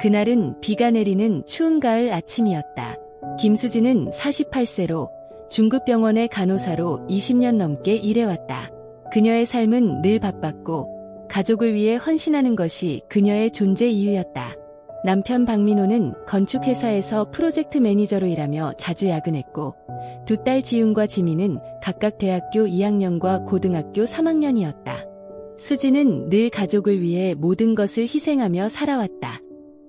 그날은 비가 내리는 추운 가을 아침이었다. 김수진은 48세로 중급병원의 간호사로 20년 넘게 일해왔다. 그녀의 삶은 늘 바빴고 가족을 위해 헌신하는 것이 그녀의 존재 이유였다. 남편 박민호는 건축회사에서 프로젝트 매니저로 일하며 자주 야근했고 두 딸 지윤과 지민은 각각 대학교 2학년과 고등학교 3학년이었다. 수진은 늘 가족을 위해 모든 것을 희생하며 살아왔다.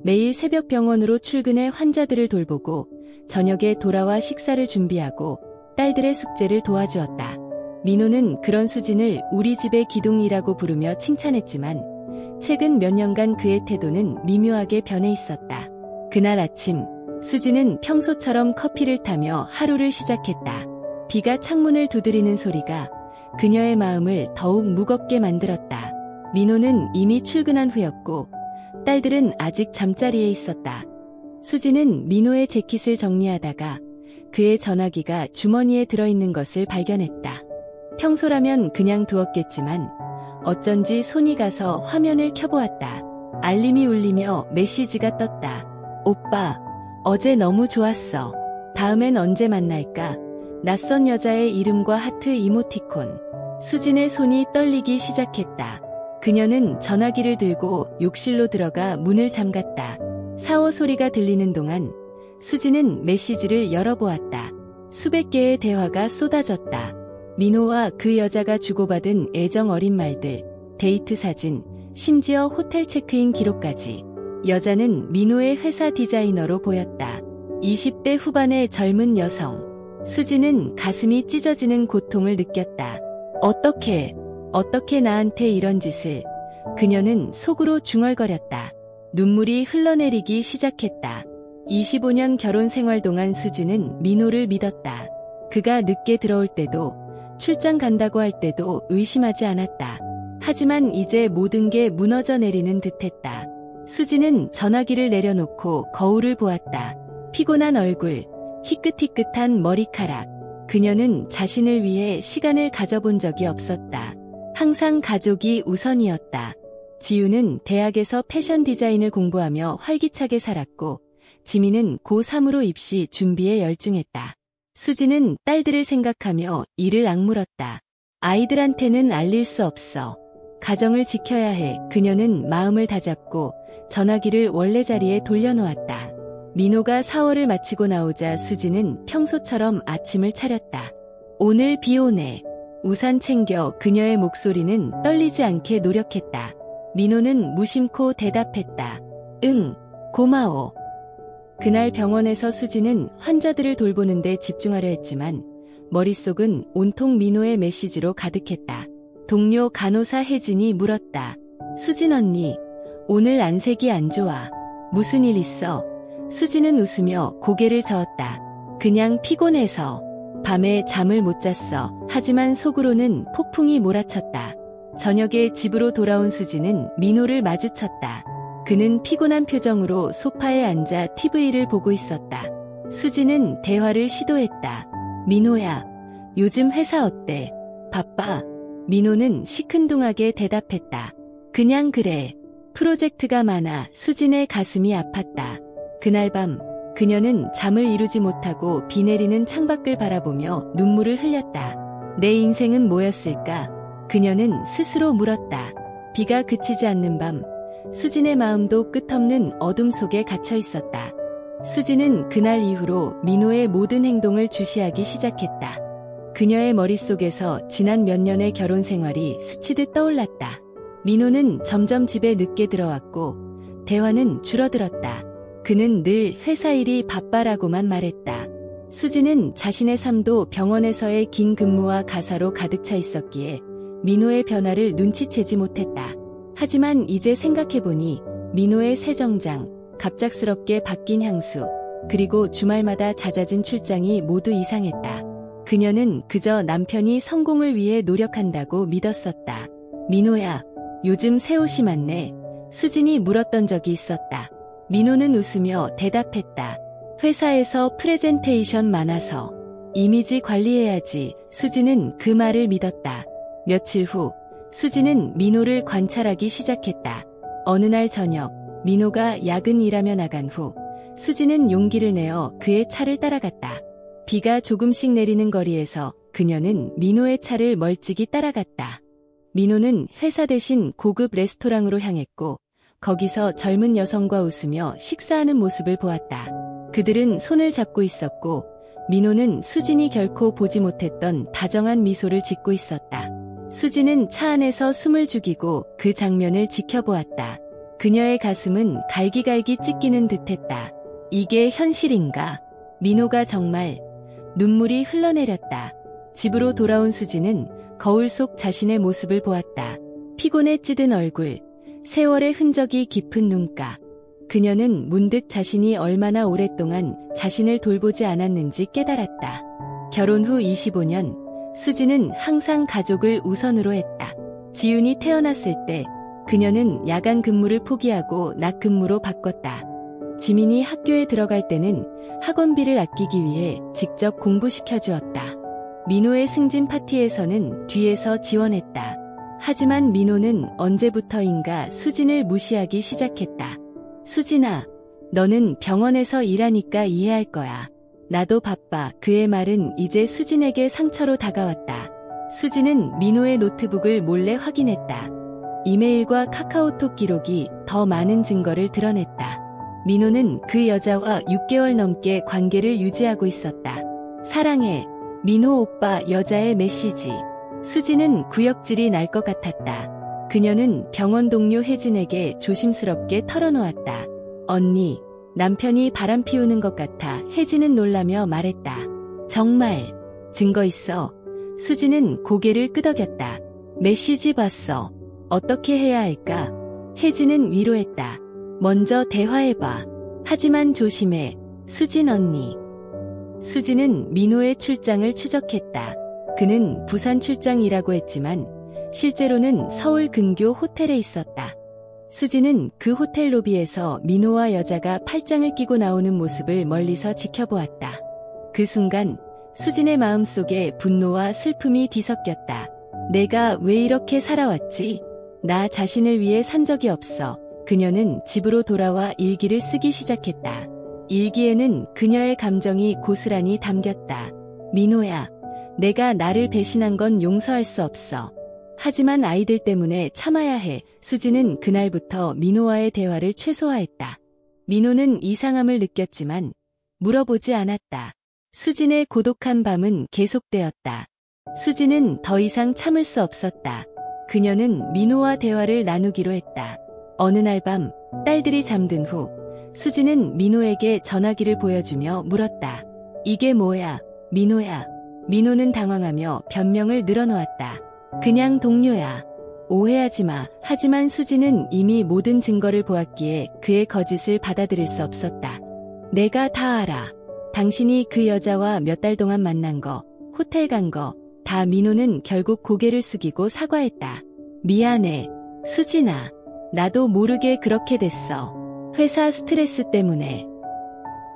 매일 새벽 병원으로 출근해 환자들을 돌보고 저녁에 돌아와 식사를 준비하고 딸들의 숙제를 도와주었다. 민호는 그런 수진을 우리 집의 기둥이라고 부르며 칭찬했지만 최근 몇 년간 그의 태도는 미묘하게 변해 있었다. 그날 아침 수진은 평소처럼 커피를 타며 하루를 시작했다. 비가 창문을 두드리는 소리가 그녀의 마음을 더욱 무겁게 만들었다. 민호는 이미 출근한 후였고 딸들은 아직 잠자리에 있었다. 수진은 민호의 재킷을 정리하다가 그의 전화기가 주머니에 들어있는 것을 발견했다. 평소라면 그냥 두었겠지만 어쩐지 손이 가서 화면을 켜보았다. 알림이 울리며 메시지가 떴다. 오빠, 어제 너무 좋았어. 다음엔 언제 만날까? 낯선 여자의 이름과 하트 이모티콘. 수진의 손이 떨리기 시작했다. 그녀는 전화기를 들고 욕실로 들어가 문을 잠갔다. 샤워 소리가 들리는 동안 수진은 메시지를 열어보았다. 수백 개의 대화가 쏟아졌다. 민호와 그 여자가 주고받은 애정 어린 말들, 데이트 사진, 심지어 호텔 체크인 기록까지. 여자는 민호의 회사 디자이너로 보였다. 20대 후반의 젊은 여성. 수진은 가슴이 찢어지는 고통을 느꼈다. 어떻게 나한테 이런 짓을. 그녀는 속으로 중얼거렸다. 눈물이 흘러내리기 시작했다. 25년 결혼 생활 동안 수진은 민호를 믿었다. 그가 늦게 들어올 때도 출장 간다고 할 때도 의심하지 않았다. 하지만 이제 모든 게 무너져 내리는 듯했다. 수진은 전화기를 내려놓고 거울을 보았다. 피곤한 얼굴, 희끗희끗한 머리카락. 그녀는 자신을 위해 시간을 가져본 적이 없었다. 항상 가족이 우선이었다. 지우는 대학에서 패션 디자인을 공부하며 활기차게 살았고 지민은 고3으로 입시 준비에 열중했다. 수진은 딸들을 생각하며 이를 악물었다. 아이들한테는 알릴 수 없어. 가정을 지켜야 해. 그녀는 마음을 다잡고 전화기를 원래 자리에 돌려놓았다. 민호가 샤워를 마치고 나오자 수진은 평소처럼 아침을 차렸다. 오늘 비 오네. 우산 챙겨. 그녀의 목소리는 떨리지 않게 노력했다. 민호는 무심코 대답했다. 응, 고마워. 그날 병원에서 수진은 환자들을 돌보는데 집중하려 했지만 머릿속은 온통 민호의 메시지로 가득했다. 동료 간호사 혜진이 물었다. 수진 언니, 오늘 안색이 안 좋아. 무슨 일 있어? 수진은 웃으며 고개를 저었다. 그냥 피곤해서. 밤에 잠을 못 잤어. 하지만 속으로는 폭풍이 몰아쳤다. 저녁에 집으로 돌아온 수진은 민호를 마주쳤다. 그는 피곤한 표정으로 소파에 앉아 TV를 보고 있었다. 수진은 대화를 시도했다. 민호야, 요즘 회사 어때? 바빠? 민호는 시큰둥하게 대답했다. 그냥 그래. 프로젝트가 많아. 수진의 가슴이 아팠다. 그날 밤 그녀는 잠을 이루지 못하고 비 내리는 창밖을 바라보며 눈물을 흘렸다. 내 인생은 뭐였을까? 그녀는 스스로 물었다. 비가 그치지 않는 밤 수진의 마음도 끝없는 어둠 속에 갇혀 있었다. 수진은 그날 이후로 민호의 모든 행동을 주시하기 시작했다. 그녀의 머릿속에서 지난 몇 년의 결혼 생활이 스치듯 떠올랐다. 민호는 점점 집에 늦게 들어왔고 대화는 줄어들었다. 그는 늘 회사 일이 바빠라고만 말했다. 수진은 자신의 삶도 병원에서의 긴 근무와 가사로 가득 차 있었기에 민호의 변화를 눈치채지 못했다. 하지만 이제 생각해보니 민호의 새 정장, 갑작스럽게 바뀐 향수, 그리고 주말마다 잦아진 출장이 모두 이상했다. 그녀는 그저 남편이 성공을 위해 노력한다고 믿었었다. 민호야, 요즘 새 옷이 많네. 수진이 물었던 적이 있었다. 민호는 웃으며 대답했다. 회사에서 프레젠테이션 많아서. 이미지 관리해야지. 수진은 그 말을 믿었다. 며칠 후 수진은 민호를 관찰하기 시작했다. 어느 날 저녁 민호가 야근 일하며 나간 후 수지는 용기를 내어 그의 차를 따라갔다. 비가 조금씩 내리는 거리에서 그녀는 민호의 차를 멀찍이 따라갔다. 민호는 회사 대신 고급 레스토랑으로 향했고 거기서 젊은 여성과 웃으며 식사하는 모습을 보았다. 그들은 손을 잡고 있었고 민호는 수진이 결코 보지 못했던 다정한 미소를 짓고 있었다. 수진은 차 안에서 숨을 죽이고 그 장면을 지켜보았다. 그녀의 가슴은 갈기갈기 찢기는 듯했다. 이게 현실인가? 민호가 정말 눈물이 흘러내렸다. 집으로 돌아온 수진은 거울 속 자신의 모습을 보았다. 피곤에 찌든 얼굴, 세월의 흔적이 깊은 눈가. 그녀는 문득 자신이 얼마나 오랫동안 자신을 돌보지 않았는지 깨달았다. 결혼 후 25년, 수진은 항상 가족을 우선으로 했다. 지윤이 태어났을 때 그녀는 야간 근무를 포기하고 낮 근무로 바꿨다. 지민이 학교에 들어갈 때는 학원비를 아끼기 위해 직접 공부시켜 주었다. 민호의 승진 파티에서는 뒤에서 지원했다. 하지만 민호는 언제부터인가 수진을 무시하기 시작했다. 수진아, 너는 병원에서 일하니까 이해할 거야. 나도 바빠. 그의 말은 이제 수진에게 상처로 다가왔다. 수진은 민호의 노트북을 몰래 확인했다. 이메일과 카카오톡 기록이 더 많은 증거를 드러냈다. 민호는 그 여자와 6개월 넘게 관계를 유지하고 있었다. 사랑해, 민호 오빠. 여자의 메시지. 수진은 구역질이 날 것 같았다. 그녀는 병원 동료 혜진에게 조심스럽게 털어놓았다. 언니, 남편이 바람 피우는 것 같아. 혜진은 놀라며 말했다. 정말? 증거 있어? 수진은 고개를 끄덕였다. 메시지 봤어. 어떻게 해야 할까? 혜진은 위로했다. 먼저 대화해봐. 하지만 조심해. 수진 언니. 수진은 민호의 출장을 추적했다. 그는 부산 출장이라고 했지만 실제로는 서울 근교 호텔에 있었다. 수진은 그 호텔 로비에서 민호와 여자가 팔짱을 끼고 나오는 모습을 멀리서 지켜보았다. 그 순간 수진의 마음속에 분노와 슬픔이 뒤섞였다. 내가 왜 이렇게 살아왔지? 나 자신을 위해 산 적이 없어. 그녀는 집으로 돌아와 일기를 쓰기 시작했다. 일기에는 그녀의 감정이 고스란히 담겼다. 민호야, 내가 나를 배신한 건 용서할 수 없어. 하지만 아이들 때문에 참아야 해. 수진은 그날부터 민호와의 대화를 최소화했다. 민호는 이상함을 느꼈지만 물어보지 않았다. 수진의 고독한 밤은 계속되었다. 수진은 더 이상 참을 수 없었다. 그녀는 민호와 대화를 나누기로 했다. 어느 날 밤 딸들이 잠든 후 수진은 민호에게 전화기를 보여주며 물었다. 이게 뭐야, 민호야? 민호는 당황하며 변명을 늘어놓았다. 그냥 동료야. 오해하지 마. 하지만 수진은 이미 모든 증거를 보았기에 그의 거짓을 받아들일 수 없었다. 내가 다 알아. 당신이 그 여자와 몇 달 동안 만난 거, 호텔 간 거, 다. 민호는 결국 고개를 숙이고 사과했다. 미안해, 수진아. 나도 모르게 그렇게 됐어. 회사 스트레스 때문에.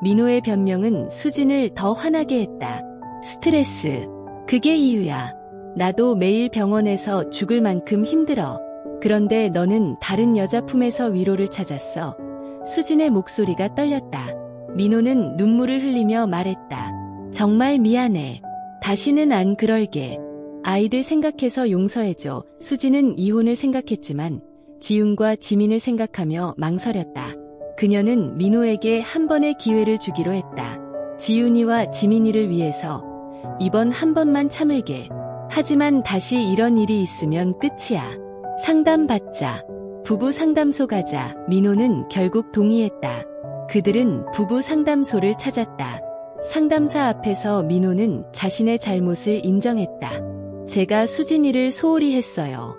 민호의 변명은 수진을 더 화나게 했다. 스트레스. 그게 이유야. 나도 매일 병원에서 죽을 만큼 힘들어. 그런데 너는 다른 여자 품에서 위로를 찾았어. 수진의 목소리가 떨렸다. 민호는 눈물을 흘리며 말했다. 정말 미안해. 다시는 안 그럴게. 아이들 생각해서 용서해줘. 수진은 이혼을 생각했지만 지윤과 지민을 생각하며 망설였다. 그녀는 민호에게 한 번의 기회를 주기로 했다. 지윤이와 지민이를 위해서 이번 한 번만 참을게. 하지만 다시 이런 일이 있으면 끝이야. 상담받자. 부부 상담소 가자. 민호는 결국 동의했다. 그들은 부부 상담소를 찾았다. 상담사 앞에서 민호는 자신의 잘못을 인정했다. 제가 수진이를 소홀히 했어요.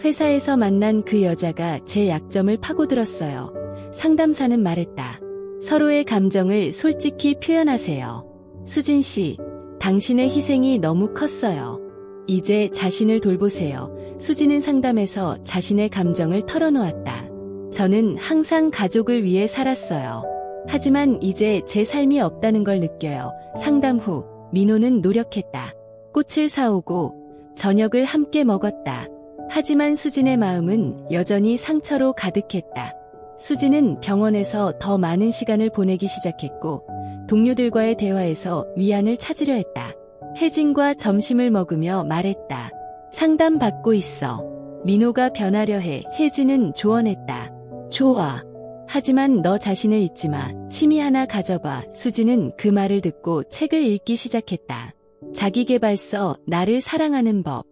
회사에서 만난 그 여자가 제 약점을 파고들었어요. 상담사는 말했다. 서로의 감정을 솔직히 표현하세요. 수진 씨, 당신의 희생이 너무 컸어요. 이제 자신을 돌보세요. 수진은 상담에서 자신의 감정을 털어놓았다. 저는 항상 가족을 위해 살았어요. 하지만 이제 제 삶이 없다는 걸 느껴요. 상담 후 민호는 노력했다. 꽃을 사오고 저녁을 함께 먹었다. 하지만 수진의 마음은 여전히 상처로 가득했다. 수지는 병원에서 더 많은 시간을 보내기 시작했고 동료들과의 대화에서 위안을 찾으려 했다. 혜진과 점심을 먹으며 말했다. 상담받고 있어. 민호가 변하려 해. 혜진은 조언했다. 좋아. 하지만 너 자신을 잊지 마. 취미 하나 가져봐. 수지는 그 말을 듣고 책을 읽기 시작했다. 자기계발서 나를 사랑하는 법.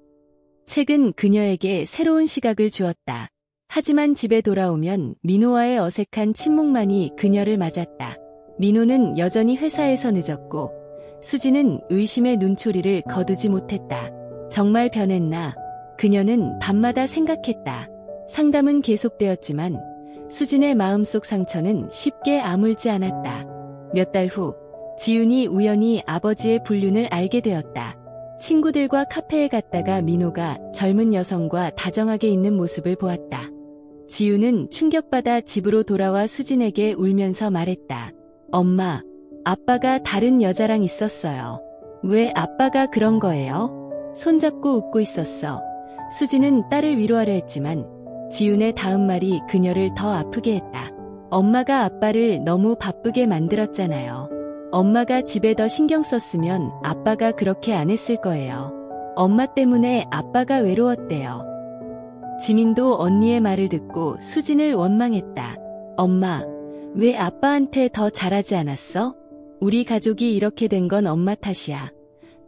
책은 그녀에게 새로운 시각을 주었다. 하지만 집에 돌아오면 민호와의 어색한 침묵만이 그녀를 맞았다. 민호는 여전히 회사에서 늦었고 수지는 의심의 눈초리를 거두지 못했다. 정말 변했나? 그녀는 밤마다 생각했다. 상담은 계속되었지만 수진의 마음속 상처는 쉽게 아물지 않았다. 몇 달 후 지윤이 우연히 아버지의 불륜을 알게 되었다. 친구들과 카페에 갔다가 민호가 젊은 여성과 다정하게 있는 모습을 보았다. 지윤은 충격받아 집으로 돌아와 수진에게 울면서 말했다. 엄마, 아빠가 다른 여자랑 있었어요. 왜 아빠가 그런 거예요? 손잡고 웃고 있었어. 수진은 딸을 위로하려 했지만 지윤의 다음 말이 그녀를 더 아프게 했다. 엄마가 아빠를 너무 바쁘게 만들었잖아요. 엄마가 집에 더 신경 썼으면 아빠가 그렇게 안 했을 거예요. 엄마 때문에 아빠가 외로웠대요. 지민도 언니의 말을 듣고 수진을 원망했다. 엄마, 왜 아빠한테 더 잘하지 않았어? 우리 가족이 이렇게 된 건 엄마 탓이야.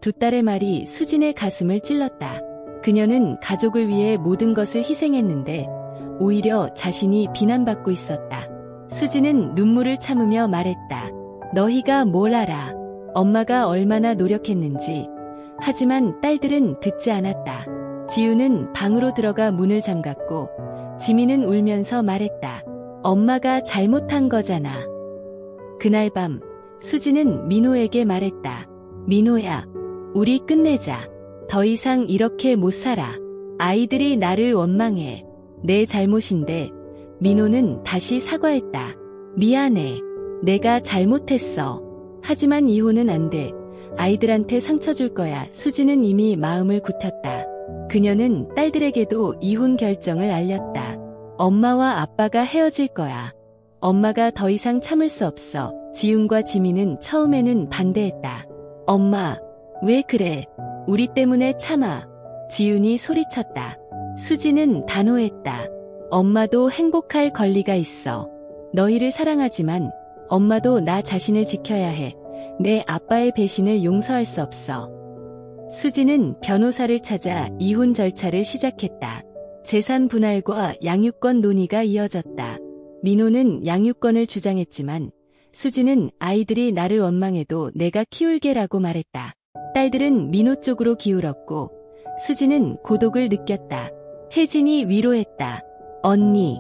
두 딸의 말이 수진의 가슴을 찔렀다. 그녀는 가족을 위해 모든 것을 희생했는데 오히려 자신이 비난받고 있었다. 수진은 눈물을 참으며 말했다. 너희가 뭘 알아? 엄마가 얼마나 노력했는지. 하지만 딸들은 듣지 않았다. 지우는 방으로 들어가 문을 잠갔고 지민은 울면서 말했다. 엄마가 잘못한 거잖아. 그날 밤 수진은 민호에게 말했다. 민호야, 우리 끝내자. 더 이상 이렇게 못 살아. 아이들이 나를 원망해. 내 잘못인데. 민호는 다시 사과했다. 미안해. 내가 잘못했어. 하지만 이혼은 안 돼. 아이들한테 상처 줄 거야. 수진은 이미 마음을 굳혔다. 그녀는 딸들에게도 이혼 결정을 알렸다. 엄마와 아빠가 헤어질 거야. 엄마가 더 이상 참을 수 없어. 지윤과 지민은 처음에는 반대했다. 엄마, 왜 그래? 우리 때문에 참아. 지윤이 소리쳤다. 수진은 단호했다. 엄마도 행복할 권리가 있어. 너희를 사랑하지만 엄마도 나 자신을 지켜야 해. 내 아빠의 배신을 용서할 수 없어. 수진은 변호사를 찾아 이혼 절차를 시작했다. 재산 분할과 양육권 논의가 이어졌다. 민호는 양육권을 주장했지만 수진은 아이들이 나를 원망해도 내가 키울게라고 말했다. 딸들은 민호 쪽으로 기울었고 수진은 고독을 느꼈다. 혜진이 위로했다. 언니,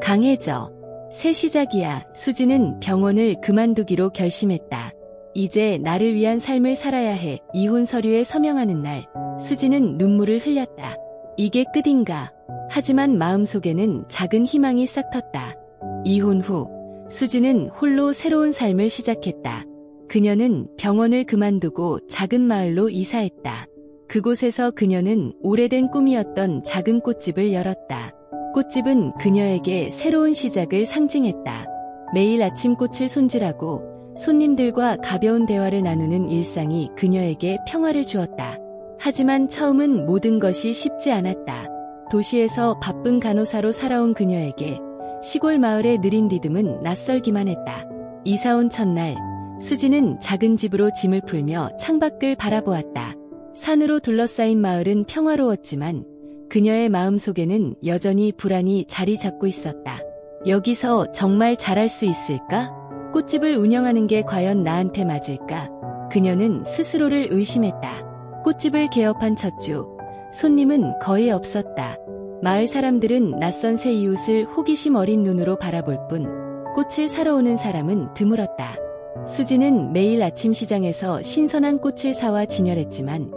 강해져. 새 시작이야. 수진은 병원을 그만두기로 결심했다. 이제 나를 위한 삶을 살아야 해. 이혼 서류에 서명하는 날, 수진은 눈물을 흘렸다. 이게 끝인가? 하지만 마음속에는 작은 희망이 싹 텄다. 이혼 후, 수진은 홀로 새로운 삶을 시작했다. 그녀는 병원을 그만두고 작은 마을로 이사했다. 그곳에서 그녀는 오래된 꿈이었던 작은 꽃집을 열었다. 꽃집은 그녀에게 새로운 시작을 상징했다. 매일 아침 꽃을 손질하고 손님들과 가벼운 대화를 나누는 일상이 그녀에게 평화를 주었다. 하지만 처음은 모든 것이 쉽지 않았다. 도시에서 바쁜 간호사로 살아온 그녀에게 시골 마을의 느린 리듬은 낯설기만 했다. 이사 온 첫날, 수지는 작은 집으로 짐을 풀며 창밖을 바라보았다. 산으로 둘러싸인 마을은 평화로웠지만 그녀의 마음속에는 여전히 불안이 자리 잡고 있었다. 여기서 정말 잘할 수 있을까? 꽃집을 운영하는 게 과연 나한테 맞을까? 그녀는 스스로를 의심했다. 꽃집을 개업한 첫 주, 손님은 거의 없었다. 마을 사람들은 낯선 새 이웃을 호기심 어린 눈으로 바라볼 뿐 꽃을 사러 오는 사람은 드물었다. 수지는 매일 아침 시장에서 신선한 꽃을 사와 진열했지만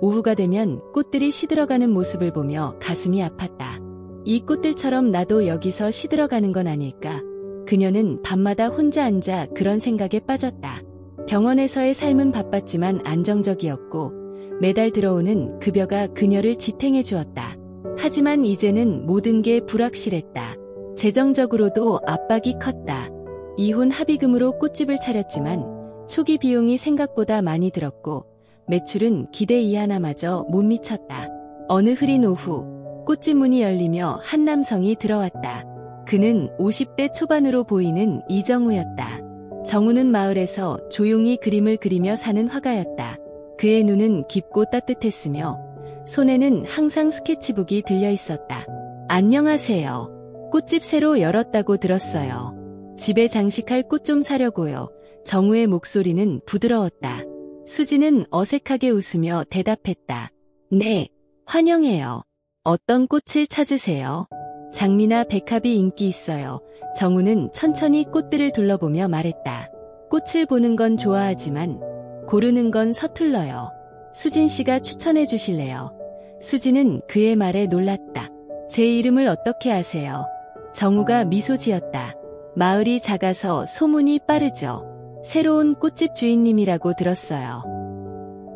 오후가 되면 꽃들이 시들어가는 모습을 보며 가슴이 아팠다. 이 꽃들처럼 나도 여기서 시들어가는 건 아닐까? 그녀는 밤마다 혼자 앉아 그런 생각에 빠졌다. 병원에서의 삶은 바빴지만 안정적이었고 매달 들어오는 급여가 그녀를 지탱해 주었다. 하지만 이제는 모든 게 불확실했다. 재정적으로도 압박이 컸다. 이혼 합의금으로 꽃집을 차렸지만 초기 비용이 생각보다 많이 들었고 매출은 기대 이하나마저 못 미쳤다. 어느 흐린 오후 꽃집 문이 열리며 한 남성이 들어왔다. 그는 50대 초반으로 보이는 이정우였다. 정우는 마을에서 조용히 그림을 그리며 사는 화가였다. 그의 눈은 깊고 따뜻했으며 손에는 항상 스케치북이 들려 있었다. 안녕하세요. 꽃집 새로 열었다고 들었어요. 집에 장식할 꽃 좀 사려고요. 정우의 목소리는 부드러웠다. 수지는 어색하게 웃으며 대답했다. 네, 환영해요. 어떤 꽃을 찾으세요? 장미나 백합이 인기 있어요. 정우는 천천히 꽃들을 둘러보며 말했다. 꽃을 보는 건 좋아하지만 고르는 건 서툴러요. 수진 씨가 추천해 주실래요? 수지는 그의 말에 놀랐다. 제 이름을 어떻게 아세요? 정우가 미소 지었다. 마을이 작아서 소문이 빠르죠. 새로운 꽃집 주인님이라고 들었어요.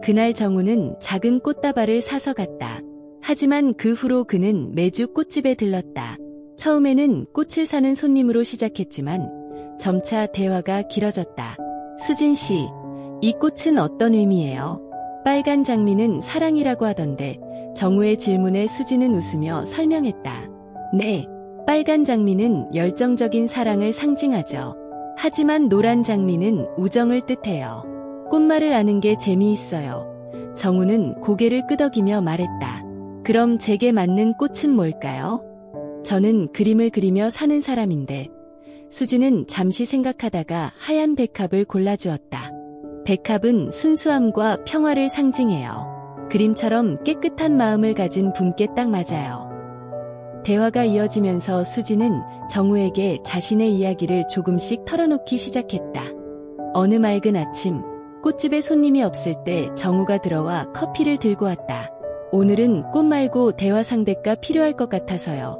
그날 정우는 작은 꽃다발을 사서 갔다. 하지만 그 후로 그는 매주 꽃집에 들렀다. 처음에는 꽃을 사는 손님으로 시작했지만 점차 대화가 길어졌다. 수진 씨, 이 꽃은 어떤 의미예요? 빨간 장미는 사랑이라고 하던데. 정우의 질문에 수지는 웃으며 설명했다. 네, 빨간 장미는 열정적인 사랑을 상징하죠. 하지만 노란 장미는 우정을 뜻해요. 꽃말을 아는 게 재미있어요. 정우는 고개를 끄덕이며 말했다. 그럼 제게 맞는 꽃은 뭘까요? 저는 그림을 그리며 사는 사람인데. 수지는 잠시 생각하다가 하얀 백합을 골라주었다. 백합은 순수함과 평화를 상징해요. 그림처럼 깨끗한 마음을 가진 분께 딱 맞아요. 대화가 이어지면서 수지는 정우에게 자신의 이야기를 조금씩 털어놓기 시작했다. 어느 맑은 아침, 꽃집에 손님이 없을 때 정우가 들어와 커피를 들고 왔다. 오늘은 꽃 말고 대화 상대가 필요할 것 같아서요.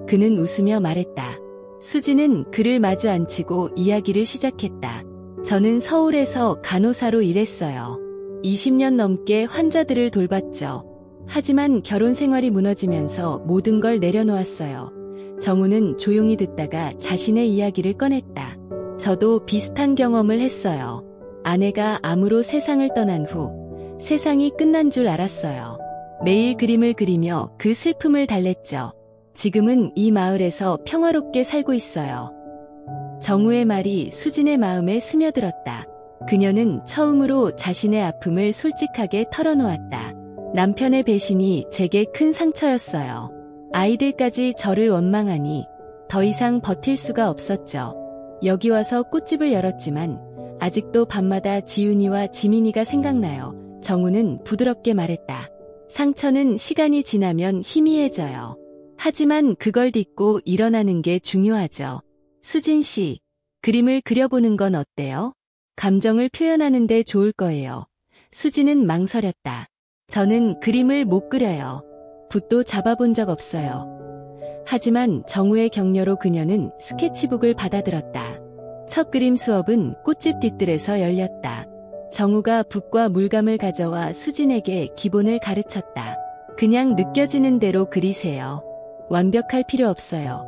그는 웃으며 말했다. 수지는 그를 마주 앉히고 이야기를 시작했다. 저는 서울에서 간호사로 일했어요. 20년 넘게 환자들을 돌봤죠. 하지만 결혼 생활이 무너지면서 모든 걸 내려놓았어요. 정우는 조용히 듣다가 자신의 이야기를 꺼냈다. 저도 비슷한 경험을 했어요. 아내가 암으로 세상을 떠난 후 세상이 끝난 줄 알았어요. 매일 그림을 그리며 그 슬픔을 달랬죠. 지금은 이 마을에서 평화롭게 살고 있어요. 정우의 말이 수진의 마음에 스며들었다. 그녀는 처음으로 자신의 아픔을 솔직하게 털어놓았다. 남편의 배신이 제게 큰 상처였어요. 아이들까지 저를 원망하니 더 이상 버틸 수가 없었죠. 여기 와서 꽃집을 열었지만 아직도 밤마다 지윤이와 지민이가 생각나요. 정우는 부드럽게 말했다. 상처는 시간이 지나면 희미해져요. 하지만 그걸 딛고 일어나는 게 중요하죠. 수진 씨, 그림을 그려보는 건 어때요? 감정을 표현하는 데 좋을 거예요. 수지는 망설였다. 저는 그림을 못 그려요. 붓도 잡아본 적 없어요. 하지만 정우의 격려로 그녀는 스케치북을 받아들었다. 첫 그림 수업은 꽃집 뒤뜰에서 열렸다. 정우가 붓과 물감을 가져와 수진에게 기본을 가르쳤다. 그냥 느껴지는 대로 그리세요. 완벽할 필요 없어요.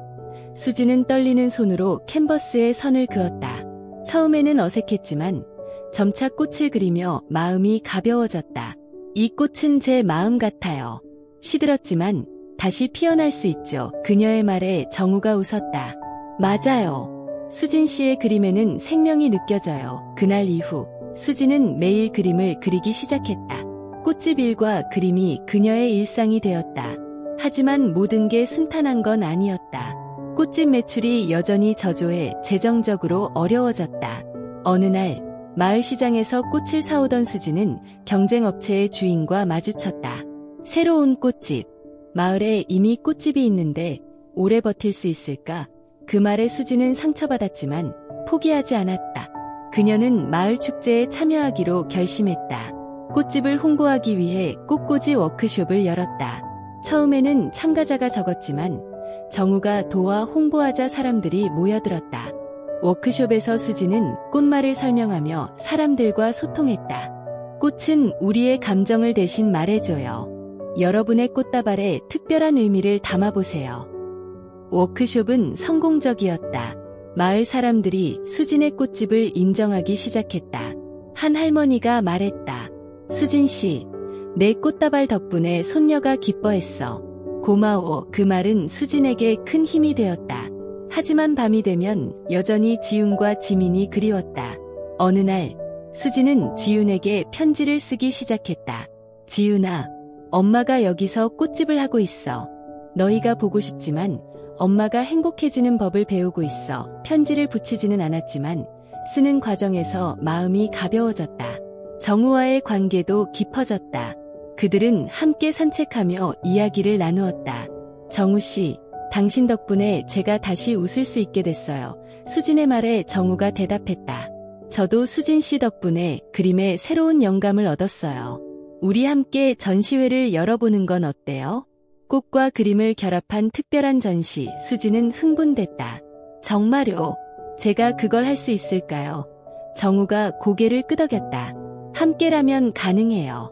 수지는 떨리는 손으로 캔버스에 선을 그었다. 처음에는 어색했지만 점차 꽃을 그리며 마음이 가벼워졌다. 이 꽃은 제 마음 같아요. 시들었지만 다시 피어날 수 있죠. 그녀의 말에 정우가 웃었다. 맞아요. 수진 씨의 그림에는 생명이 느껴져요. 그날 이후 수지는 매일 그림을 그리기 시작했다. 꽃집 일과 그림이 그녀의 일상이 되었다. 하지만 모든 게 순탄한 건 아니었다. 꽃집 매출이 여전히 저조해 재정적으로 어려워졌다. 어느 날 마을 시장에서 꽃을 사오던 수지는 경쟁업체의 주인과 마주쳤다. 새로운 꽃집. 마을에 이미 꽃집이 있는데 오래 버틸 수 있을까? 그 말에 수지는 상처받았지만 포기하지 않았다. 그녀는 마을 축제에 참여하기로 결심했다. 꽃집을 홍보하기 위해 꽃꽂이 워크숍을 열었다. 처음에는 참가자가 적었지만 정우가 도와 홍보하자 사람들이 모여들었다. 워크숍에서 수지는 꽃말을 설명하며 사람들과 소통했다. 꽃은 우리의 감정을 대신 말해줘요. 여러분의 꽃다발에 특별한 의미를 담아보세요. 워크숍은 성공적이었다. 마을 사람들이 수진의 꽃집을 인정하기 시작했다. 한 할머니가 말했다. 수진 씨, 내 꽃다발 덕분에 손녀가 기뻐했어. 고마워. 그 말은 수진에게 큰 힘이 되었다. 하지만 밤이 되면 여전히 지훈과 지민이 그리웠다. 어느 날 수진은 지훈에게 편지를 쓰기 시작했다. 지훈아, 엄마가 여기서 꽃집을 하고 있어. 너희가 보고 싶지만 엄마가 행복해지는 법을 배우고 있어. 편지를 붙이지는 않았지만 쓰는 과정에서 마음이 가벼워졌다. 정우와의 관계도 깊어졌다. 그들은 함께 산책하며 이야기를 나누었다. 정우 씨, 당신 덕분에 제가 다시 웃을 수 있게 됐어요. 수진의 말에 정우가 대답했다. 저도 수진 씨 덕분에 그림에 새로운 영감을 얻었어요. 우리 함께 전시회를 열어보는 건 어때요? 꽃과 그림을 결합한 특별한 전시. 수진은 흥분됐다. 정말요? 제가 그걸 할 수 있을까요? 정우가 고개를 끄덕였다. 함께라면 가능해요.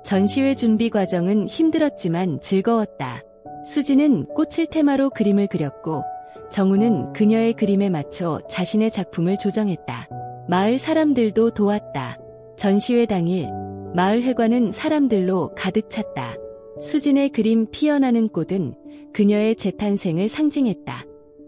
전시회 준비 과정은 힘들었지만 즐거웠다. 수진은 꽃을 테마로 그림을 그렸고 정우는 그녀의 그림에 맞춰 자신의 작품을 조정했다. 마을 사람들도 도왔다. 전시회 당일 마을 회관은 사람들로 가득 찼다. 수진의 그림 피어나는 꽃은 그녀의 재탄생을 상징했다.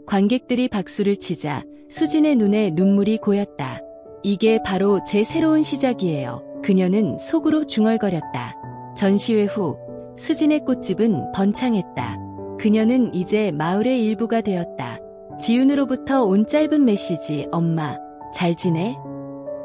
관객들이 박수를 치자 수진의 눈에 눈물이 고였다. 이게 바로 제 새로운 시작이에요. 그녀는 속으로 중얼거렸다. 전시회 후 수진의 꽃집은 번창했다. 그녀는 이제 마을의 일부가 되었다. 지훈으로부터 온 짧은 메시지, 엄마, 잘 지내?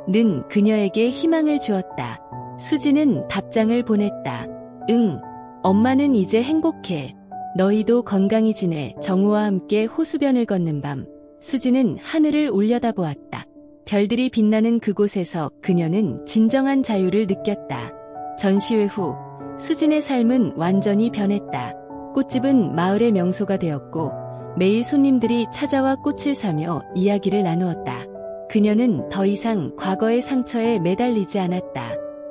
는 그녀에게 희망을 주었다. 수진은 답장을 보냈다. 응, 엄마는 이제 행복해. 너희도 건강히 지내. 정우와 함께 호수변을 걷는 밤, 수진은 하늘을 올려다보았다. 별들이 빛나는 그곳에서 그녀는 진정한 자유를 느꼈다. 전시회 후 수진의 삶은 완전히 변했다. 꽃집은 마을의 명소가 되었고 매일 손님들이 찾아와 꽃을 사며 이야기를 나누었다. 그녀는 더 이상 과거의 상처에 매달리지 않았다.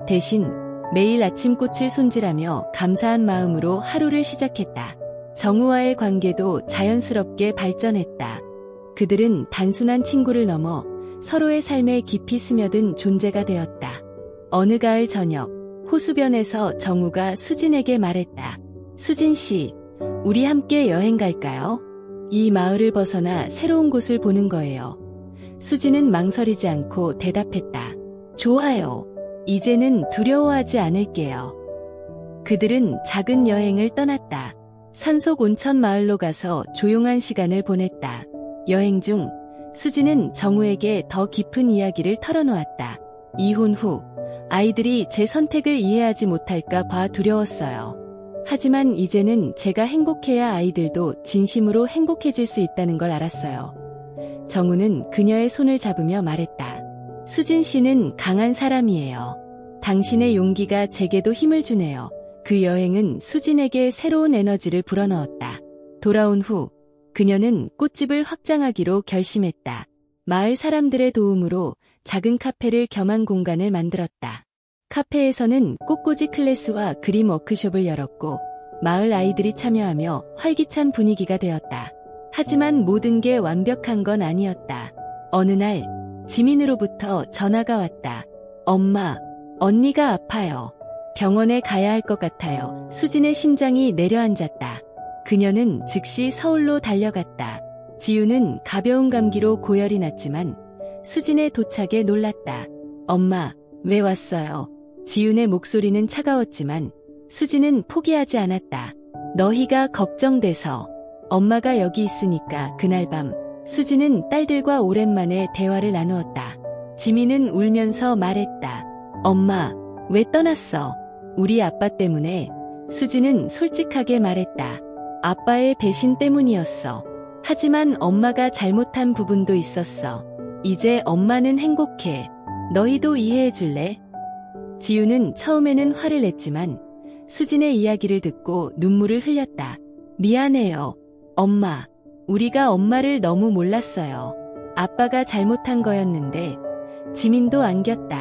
대신 매일 아침 꽃을 손질하며 감사한 마음으로 하루를 시작했다. 정우와의 관계도 자연스럽게 발전했다. 그들은 단순한 친구를 넘어 서로의 삶에 깊이 스며든 존재가 되었다. 어느 가을 저녁, 호수변에서 정우가 수진에게 말했다. 수진 씨, 우리 함께 여행 갈까요? 이 마을을 벗어나 새로운 곳을 보는 거예요. 수진은 망설이지 않고 대답했다. 좋아요. 이제는 두려워하지 않을게요. 그들은 작은 여행을 떠났다. 산속 온천 마을로 가서 조용한 시간을 보냈다. 여행 중 수진은 정우에게 더 깊은 이야기를 털어놓았다. 이혼 후 아이들이 제 선택을 이해하지 못할까 봐 두려웠어요. 하지만 이제는 제가 행복해야 아이들도 진심으로 행복해질 수 있다는 걸 알았어요. 정우는 그녀의 손을 잡으며 말했다. 수진 씨는 강한 사람이에요. 당신의 용기가 제게도 힘을 주네요. 그 여행은 수진에게 새로운 에너지를 불어넣었다. 돌아온 후 그녀는 꽃집을 확장하기로 결심했다. 마을 사람들의 도움으로 작은 카페를 겸한 공간을 만들었다. 카페에서는 꽃꽂이 클래스와 그림 워크숍을 열었고 마을 아이들이 참여하며 활기찬 분위기가 되었다. 하지만 모든 게 완벽한 건 아니었다. 어느 날 지민으로부터 전화가 왔다. 엄마, 언니가 아파요. 병원에 가야 할 것 같아요. 수진의 심장이 내려앉았다. 그녀는 즉시 서울로 달려갔다. 지우는 가벼운 감기로 고열이 났지만 수진의 도착에 놀랐다. 엄마, 왜 왔어요? 지훈의 목소리는 차가웠지만 수진은 포기하지 않았다. 너희가 걱정돼서. 엄마가 여기 있으니까. 그날 밤 수진은 딸들과 오랜만에 대화를 나누었다. 지민은 울면서 말했다. 엄마, 왜 떠났어? 우리 아빠 때문에. 수진은 솔직하게 말했다. 아빠의 배신 때문이었어. 하지만 엄마가 잘못한 부분도 있었어. 이제 엄마는 행복해. 너희도 이해해줄래? 지우는 처음에는 화를 냈지만 수진의 이야기를 듣고 눈물을 흘렸다. 미안해요. 엄마, 우리가 엄마를 너무 몰랐어요. 아빠가 잘못한 거였는데. 지민도 안겼다.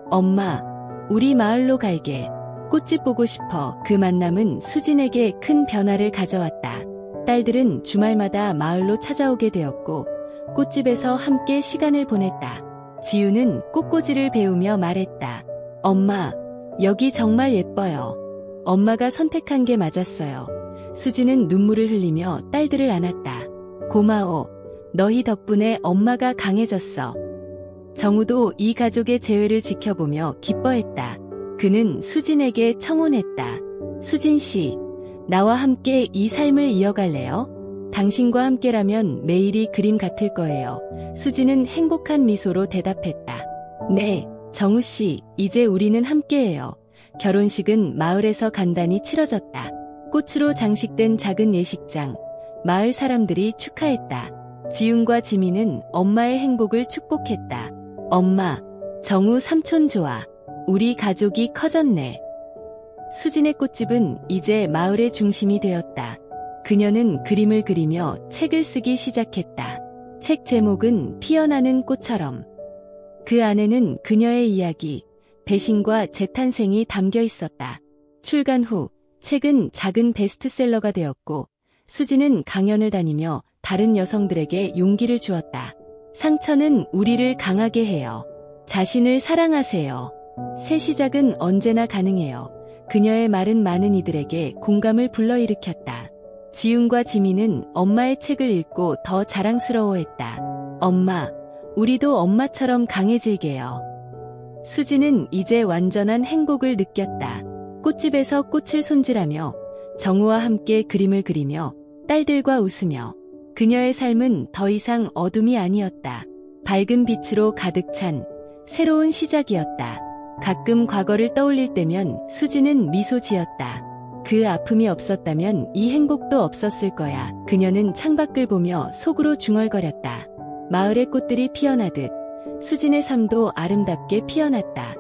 엄마, 우리 마을로 갈게. 꽃집 보고 싶어. 그 만남은 수진에게 큰 변화를 가져왔다. 딸들은 주말마다 마을로 찾아오게 되었고 꽃집에서 함께 시간을 보냈다. 지우는 꽃꽂이를 배우며 말했다. 엄마, 여기 정말 예뻐요. 엄마가 선택한 게 맞았어요. 수지는 눈물을 흘리며 딸들을 안았다. 고마워. 너희 덕분에 엄마가 강해졌어. 정우도 이 가족의 재회를 지켜보며 기뻐했다. 그는 수진에게 청혼했다. 수진 씨, 나와 함께 이 삶을 이어갈래요? 당신과 함께라면 매일이 그림 같을 거예요. 수진은 행복한 미소로 대답했다. 네, 정우 씨, 이제 우리는 함께해요. 결혼식은 마을에서 간단히 치러졌다. 꽃으로 장식된 작은 예식장. 마을 사람들이 축하했다. 지훈과 지민은 엄마의 행복을 축복했다. 엄마, 정우 삼촌 좋아. 우리 가족이 커졌네. 수진의 꽃집은 이제 마을의 중심이 되었다. 그녀는 그림을 그리며 책을 쓰기 시작했다. 책 제목은 피어나는 꽃처럼. 그 안에는 그녀의 이야기, 배신과 재탄생이 담겨 있었다. 출간 후 책은 작은 베스트셀러가 되었고 수지는 강연을 다니며 다른 여성들에게 용기를 주었다. 상처는 우리를 강하게 해요. 자신을 사랑하세요. 새 시작은 언제나 가능해요. 그녀의 말은 많은 이들에게 공감을 불러일으켰다. 지훈과 지민은 엄마의 책을 읽고 더 자랑스러워했다. 엄마, 우리도 엄마처럼 강해질게요. 수지는 이제 완전한 행복을 느꼈다. 꽃집에서 꽃을 손질하며 정우와 함께 그림을 그리며 딸들과 웃으며 그녀의 삶은 더 이상 어둠이 아니었다. 밝은 빛으로 가득 찬 새로운 시작이었다. 가끔 과거를 떠올릴 때면 수지는 미소 지었다. 그 아픔이 없었다면 이 행복도 없었을 거야. 그녀는 창밖을 보며 속으로 중얼거렸다. 마을의 꽃들이 피어나듯 수진의 삶도 아름답게 피어났다.